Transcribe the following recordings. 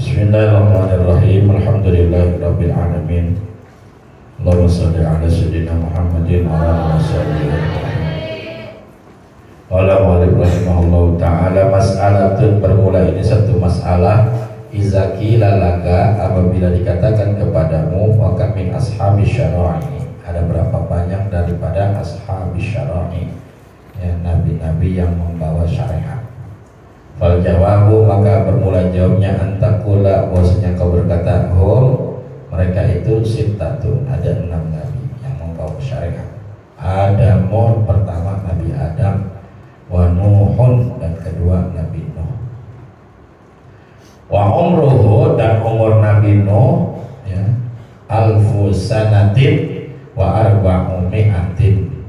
Bismillahirrahmanirrahim. Alhamdulillahirabbil alamin. Allahumma shalli ala sayyidina Muhammadin wa ala alihi rahimahullahu ta'ala. Mas'alatun, bermula ini satu masalah. Iza qila laka, apabila dikatakan kepadamu, wa kam min ashabi syara'i, ada berapa banyak daripada ashabi syara'i, ya, nabi-nabi yang membawa syariat. Fal jawabu, maka bermula jawabnya, antakula, bahwasanya kau berkata, hum, mereka itu sittatun, ada 6 nabi yang membawa syariat. Adamun, pertama Nabi Adam, wa Nuhun, dan kedua Nabi Nuh. Wa umruhu, dan umur Nabi Nuh, ya, alfu sanatin wa arba'u mi'atin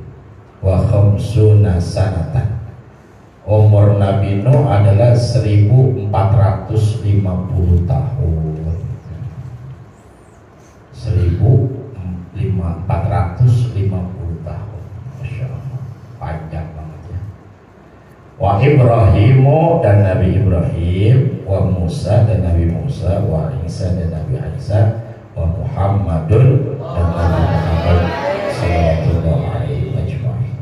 wa khamsuna sanatan. Umur Nabi Nuh adalah 1450 tahun. 1450 tahun. Masya Allah, panjang banget ya. Wa Ibrahimu, dan Nabi Ibrahim, wa Musa, dan Nabi Musa, wa Isa, dan Nabi Isa, wa Muhammadun, dan Nabi Muhammad sallallahu alaihi ajma'in.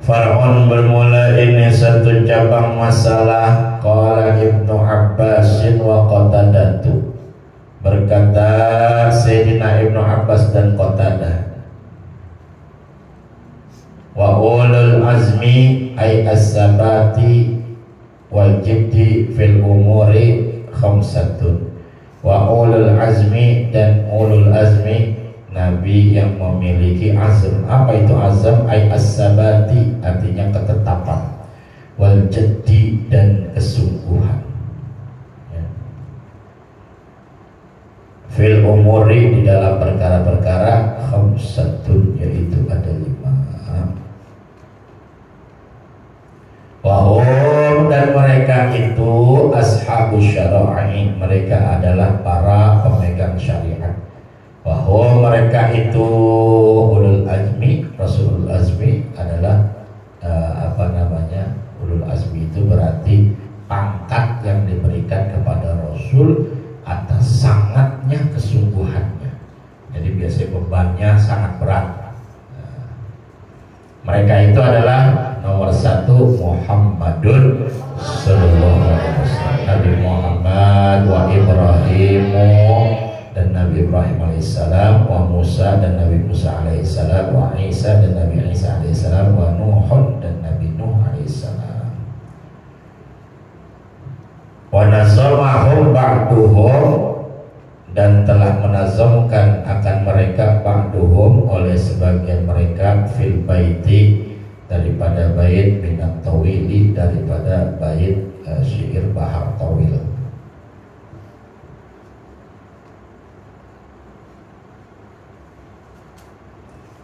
Far'un, bermula ini satu cabang masalah. Qala Ibnu Abbasin wa Qatadatu, berkata Sayyidina Ibnu Abbas dan Qatadah, wa ulul azmi ay as-sabati wal jiddi fil umuri khamsatun. Wa ulul azmi, dan ulul azmi nabi yang memiliki azm. Apa itu azm? Ay as-sabati, artinya ketetapan, wal jiddi, dan kesungguhan, ya. Fil umuri, di dalam perkara-perkara, khamsatun, yaitu ada 5. Wahum, dan mereka itu ashabus syara'i, mereka adalah para pemegang syariat. Wahum, mereka itu ulul azmi. Rasulul azmi adalah ulul azmi itu berarti pangkat yang diberikan kepada Rasul atas sangatnya kesungguhannya. Jadi biasanya bebannya sangat berat. Mereka itu adalah nomor 1 Muhammadun sallallahu alaihi wasallam, Nabi Muhammad, wa Ibrahimu, dan Nabi Ibrahim alaihissalam, wa Musa, dan Nabi Musa alaihissalam, wa Isa, dan Nabi Isa alaihissalam, wa Nuhun, dan Nabi Nuh alaihissalam. Wa nazamahum ba'duhum, dan telah menazamkan akan mereka ba'duhum, oleh sebagian mereka, fil baiti, daripada bait, minat tawili, daripada bait syair Bahar Tawil.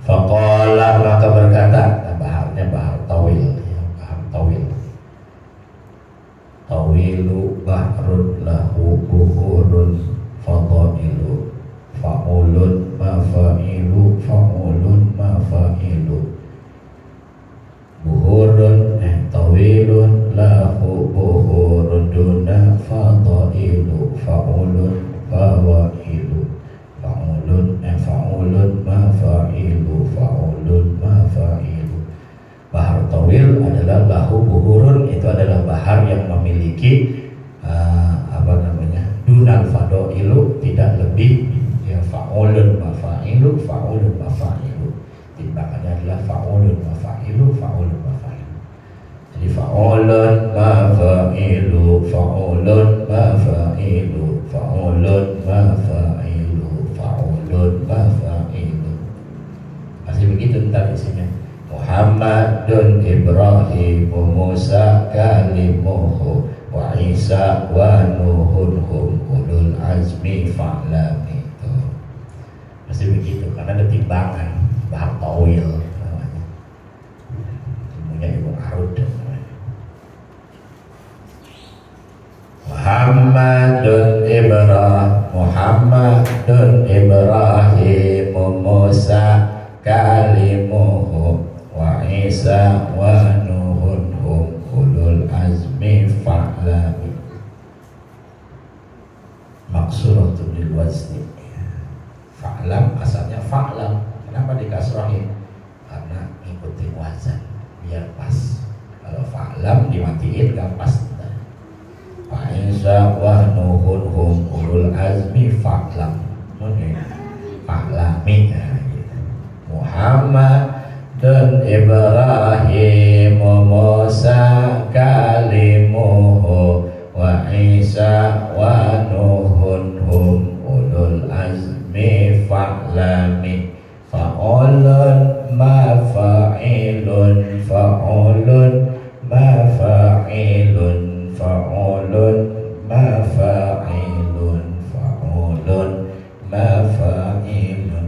Faqala, maka berkata, baharnya Bahar Tawil, ya, Bahar Tawil. Tawilu bahrun lahu buhurun fadailu, fa'ulun mafa'ilu, fa'ulun mafa'ilu. Buhurun tawilun lahu buhurun duna fadailu, fa'ulun fawailu, fa'ulun mafa'ilu, fa'ulun mafa'ilu. Bahar Tawil adalah lahu buhurun, itu adalah bahar yang memiliki dunal fadailu, tidak lebih, ya, fa'ulun mafa'ilu, fa'ulun mafa'ilu. Timbangannya adalah fa'ulun mafa'ilu, fa'ulun mafa'ilu. Jadi fa'ulun mafa'ilu, fa'ulun mafa'ilu, fa'ulun mafa'ilu, fa'ulun mafa'ilu. Masih begitu ntar isinya. Muhammadun Ibrahim Musa kalimuhu, wa Isa wa Nuhun hum ulul azmi fa'lam. Itu masih begitu karena ada timbangan. Bahar Tawil namanya, ilmunya Ibnu Arud. Muhammadun Ibrahim Musa kalimuhu, wa Isa wa Nuhun hum ulul azmi fa'lam. maksuratun lil wazni. Fa'lam asalnya fa'lam. Kenapa dikasrohin? Karena ngikutin wazan biar pas. Kalau fa'lam dimatiin gak pas. Fa'insa wa nuhun hum ulul azmi fa'lam. Fa'lami gitu. Muhammad dan Ibrahim Musa kalimuhu wa Isa wa nuhun hum ulul azmi fa'lami. Fa'ulun ma fa'ilun fa'ulun ma fa'ilun fa'ulun ma fa'ilun fa'ulun ma fa'ilun.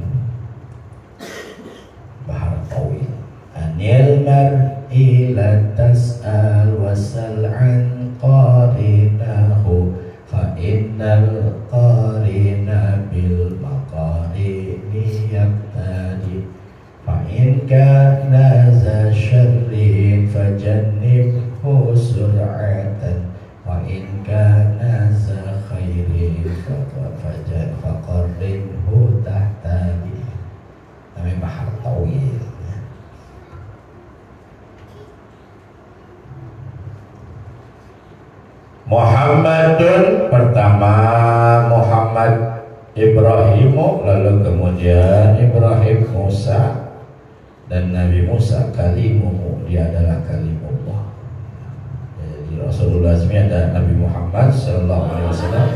Bahar tawil. Anil mar'i la tas'al wasal an qarinahu fa innal qarina bil maqarini yaqtadi. Fa in kana za syarrin fajannibhu sur'atan wa in kana za khairin faqarrinhu tahtadi. Namanya bahar tawil. Muhammadun pertama Muhammad Ibrahimu, lalu kemudian Ibrahim Musa dan Nabi Musa kalimuhu, dia adalah kalimullah. Jadi Rasulullah SAW ada Nabi Muhammad sallallahu alaihi wasallam,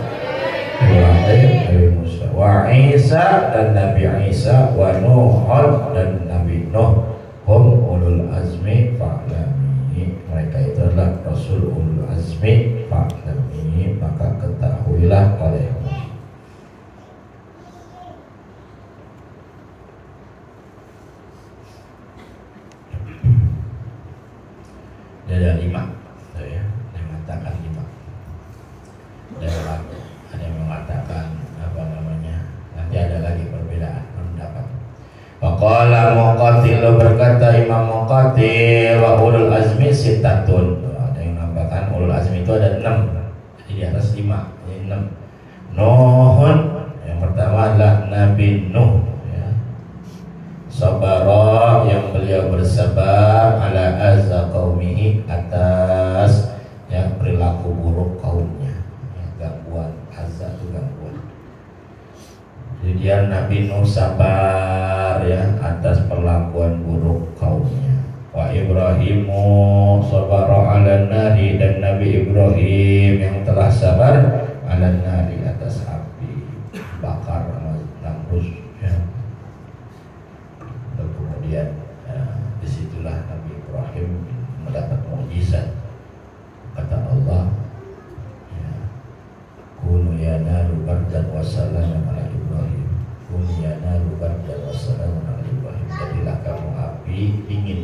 Ibrahim, Nabi Musa, wa Isa dan Nabi Isa, wa Nuhun dan Nabi Nuh, hum ulul azmi fa'lami. Mereka itu adalah Rasul ulul azmi fa'lami, maka ketahuilah olehmu. Ada 5, ya, yang mengatakan 5. Ada yang mengatakan apa namanya? Nanti ada lagi perbedaan pendapat. Waqala Muqatil, berkata Imam Muqatil, wa ulul azmi sittatun. Ada yang menambahkan ulul azmi itu ada 6. Jadi di atas 5, jadi 6. Nuhun yang pertama adalah Nabi Nuh, ya. Sabara yang beliau bersabar ala azza qaumihi, atas yang perilaku buruk kaumnya, ya, gangguan. Azza itu gangguan. Jadi dia Nabi Nuh sabar, ya, atas perlakuan buruk kaumnya. Wa Ibrahimu sabara ala nari, dan Nabi Ibrahim yang telah sabar ala nari, atas api bakar Namrus, ya. Dan kemudian disitulah Nabi Ibrahim mendapat mukjizat. Kata Allah, ya, kunu ya naru bardan wa salaman ala Ibrahim. Kunu ya naru bardan wa salaman ala Ibrahim. Jadilah kamu api dingin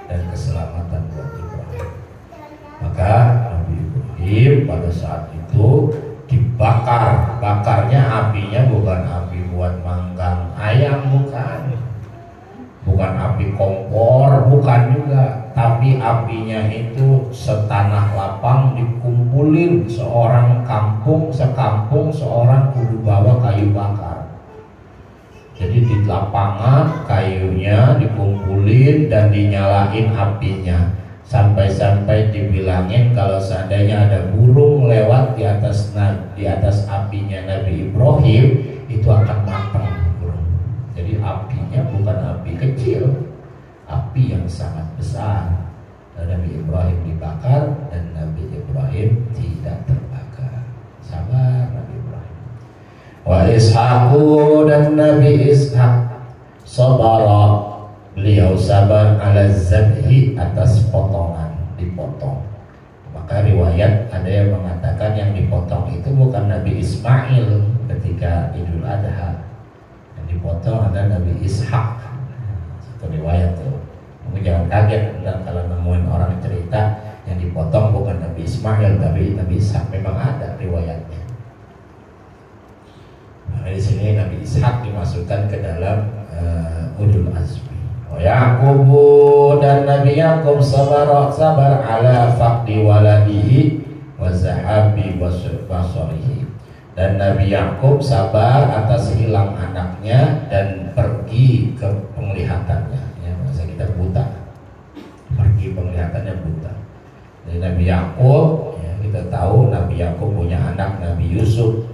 dan keselamatan buat Ibrahim. Maka Nabi Ibrahim pada saat itu dibakar. Bakarnya apinya bukan api buat manggang ayam, bukan api kompor, bukan juga, tapi apinya itu setanah lapang dikumpulin seorang kampung, sekampung seorang kudu bawa kayu bakar. Jadi di lapangan kayunya dikumpulin dan dinyalain apinya, sampai-sampai dibilangin kalau seandainya ada burung lewat di atas apinya Nabi Ibrahim, itu akan matang burung. Jadi apinya bukan api kecil, api yang sangat besar. Dan Nabi Ibrahim dibakar dan Nabi Ibrahim tidak terbakar. Sabar Nabi Ibrahim. Wa Ishaqu, dan Nabi Ishaq sabara, beliau sabar ala zabhi, atas potongan, dipotong. Maka riwayat ada yang mengatakan yang dipotong itu bukan Nabi Ismail ketika Idul Adha, yang dipotong ada Nabi Ishaq. Satu riwayat tuh. Mungkin jangan kaget kalau nemuin orang cerita yang dipotong bukan Nabi Ismail tapi Nabi Ishaq. Memang ada riwayatnya. Nah, di sini Nabi Ishaq dimasukkan ke dalam ulul azmi. Yaqubu, dan Nabi Yaqub sabar ala faqdi waladihi wa zahabi basarihi. Dan Nabi Yakub sabar atas hilang anaknya dan pergi ke penglihatannya. Ya, bahasa kita buta. Pergi penglihatannya buta. Dari Nabi Yakub, ya, kita tahu Nabi Yakub punya anak Nabi Yusuf.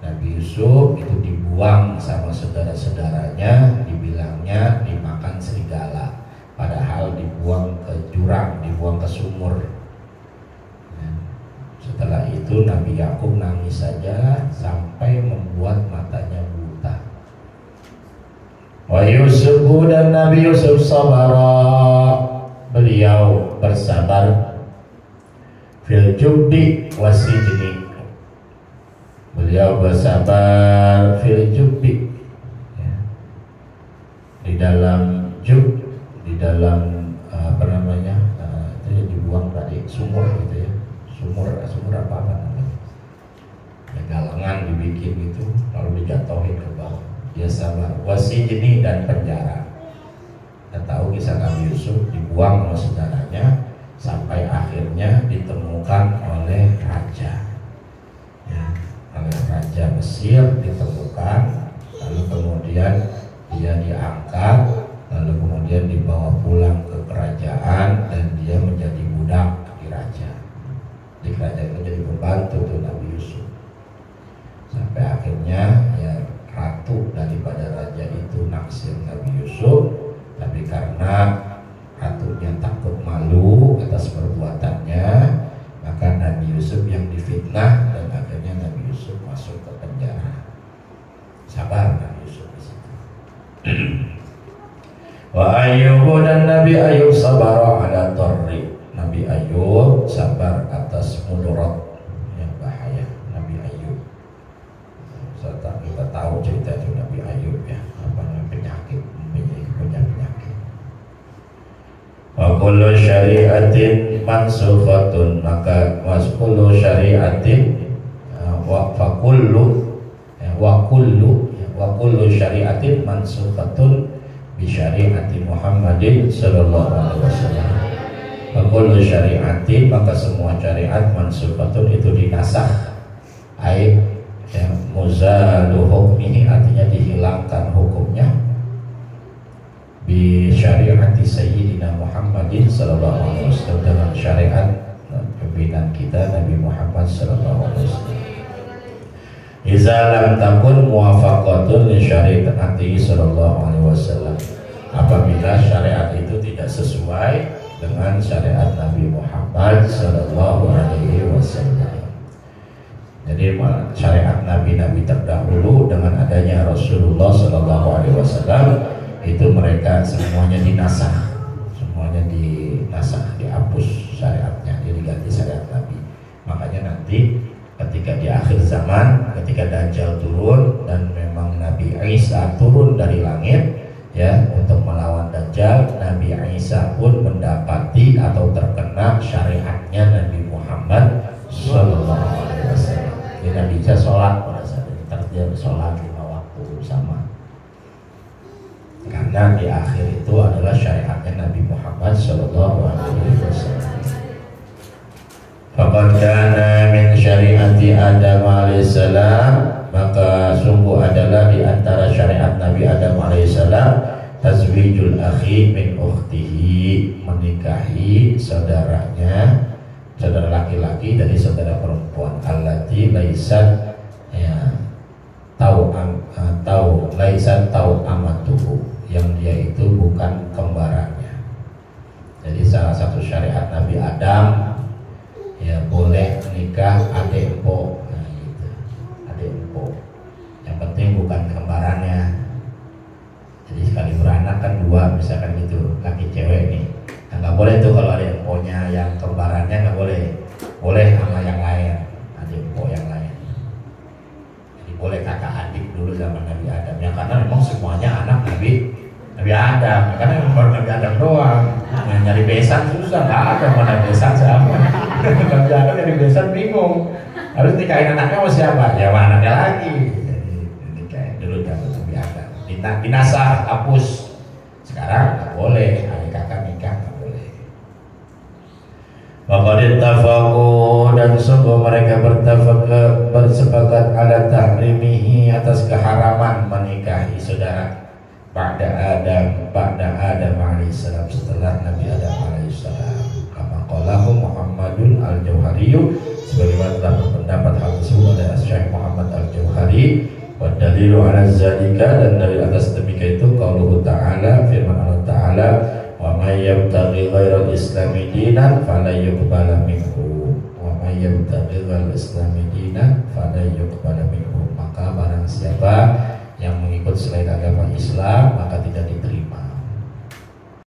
Nabi Yusuf itu dibuang sama saudara-saudaranya, dibilangnya dimakan serigala. Padahal dibuang ke jurang, dibuang ke sumur. Setelah itu Nabi Yakub nangis saja sampai membuat matanya buta. Wa Yusuf, dan Nabi Yusuf sabara, beliau bersabar fil jubbi wasijni. Beliau bersabar fil jubbi, ya, di dalam jub, di dalam apa namanya, itu dibuang tadi sumur gitu ya. Sumur apa namanya, ya, galangan dibikin gitu lalu dijatuhin ke bawah. Dia sabar. Wasijni, dan penjara. Kita tahu kisah Nabi Yusuf dibuang oleh saudaranya sampai akhirnya ditemukan oleh raja, ya, oleh raja Mesir ditemukan, lalu kemudian dia diangkat, lalu kemudian dibawa pulang ke kerajaan dan dia menjadi budak di raja. Di kerajaan itu jadi pembantu tuh Nabi Yusuf. Sampai akhirnya ya ratu daripada raja itu naksir Nabi Yusuf, tapi karena ratunya takut malu atas perbuatannya, maka Nabi Yusuf yang difitnah dan akhirnya Nabi Yusuf masuk ke penjara. Sabar Nabi Yusuf di situ. Wa Ayyub, dan Nabi Ayyub sabar ala torri. Nabi Ayyub sabar atas mudarat, yang bahaya Nabi Ayyub. Serta kita tahu cerita itu Nabi Ayyub, ya, apa namanya, penyakit, punya penyakit. Wa kullu syari'atin mansukhatun, maka wa kullu syari'atin wa kullu syari'atin mansukhatun bi syari'ati Muhammadin sallallahu alaihi wasallam. Kullu syari'atin, maka semua syariat mansukhatun itu dinasakh, ai ya, muzalu hukmihi, artinya dihilangkan hukumnya, bi syari'ati sayyidina Muhammadin sallallahu alaihi wasallam, dengan syariat pimpinan kita Nabi Muhammad sallallahu alaihi wasallam. Iza lam takun muwafaqatun li syari'ati sallallahu alaihi wasallam, apabila syariat itu tidak sesuai dengan syariat Nabi Muhammad sallallahu alaihi wasallam. Jadi syariat nabi-nabi terdahulu dengan adanya Rasulullah sallallahu alaihi wasallam itu mereka semuanya dinasakh, semuanya dinasakh, dihapus syariatnya, jadi diganti syariat Nabi. Makanya nanti ketika di akhir zaman, ketika Dajjal turun dan memang Nabi Isa turun dari langit, ya, untuk melawan Dajjal, Nabi Isa pun mendapati atau terkena syariatnya Nabi Muhammad sallallahu alaihi wasallam. Jadi Nabi Isa sholat pada saat itu, dia sholat 5 waktu sama. Karena di akhir itu adalah syariatnya Nabi Muhammad sallallahu alaihi wasallam. Faqad kana min syariati Adam alaihissalam, maka sungguh adalah di antara syariat Nabi Adam alaihissalam tazwijul akhi min ukhtihi, menikahi saudaranya, saudara laki-laki dari saudara perempuan, allati laisat, ya, laisat amatuhu, yang dia itu bukan kembarannya. Jadi salah satu syariat Nabi Adam, ya, boleh nikah adik empok, nah, gitu. Adik empok, yang penting bukan kembarannya. Jadi sekali beranak kan 2, misalkan gitu, laki cewek nih, nah, nggak boleh tuh kalau adik empoknya yang kembarannya nggak boleh, boleh sama yang lain, adik empok yang lain. Jadi boleh kakak adik dulu zaman Nabi Adam, ya, karena memang semuanya anak Nabi Adam, karena memang baru Nabi Adam doang. Nah, nyari besan susah, nggak ada mana besan siapa. Nabi Adam nyari besan bingung, harus nikahin anaknya sama siapa? Ya anaknya lagi. Jadi nikahin dulu zaman Nabi Adam. Dinasakh, hapus. Sekarang nggak boleh, adik kakak nikah nggak boleh. Maka ditafaqu, dan sungguh mereka bersepakat ala setelah Nabi Adam alaihissalam. Kama qalahu Muhammadun al-Jauhari, sebagaimana telah berpendapat hal tersebut oleh Syekh Muhammad al-Jauhari. Wa dalilu ala zalika, dan dalil atas demikian itu qauluhu ta'ala, firman Allah Ta'ala, wa may yabtaghi ghairal islami dinan falan yuqbala minhu, wa may yabtaghi ghairal islami dinan falan yuqbala minhu. Maka barang siapa yang mengikut selain agama Islam maka tidak diterima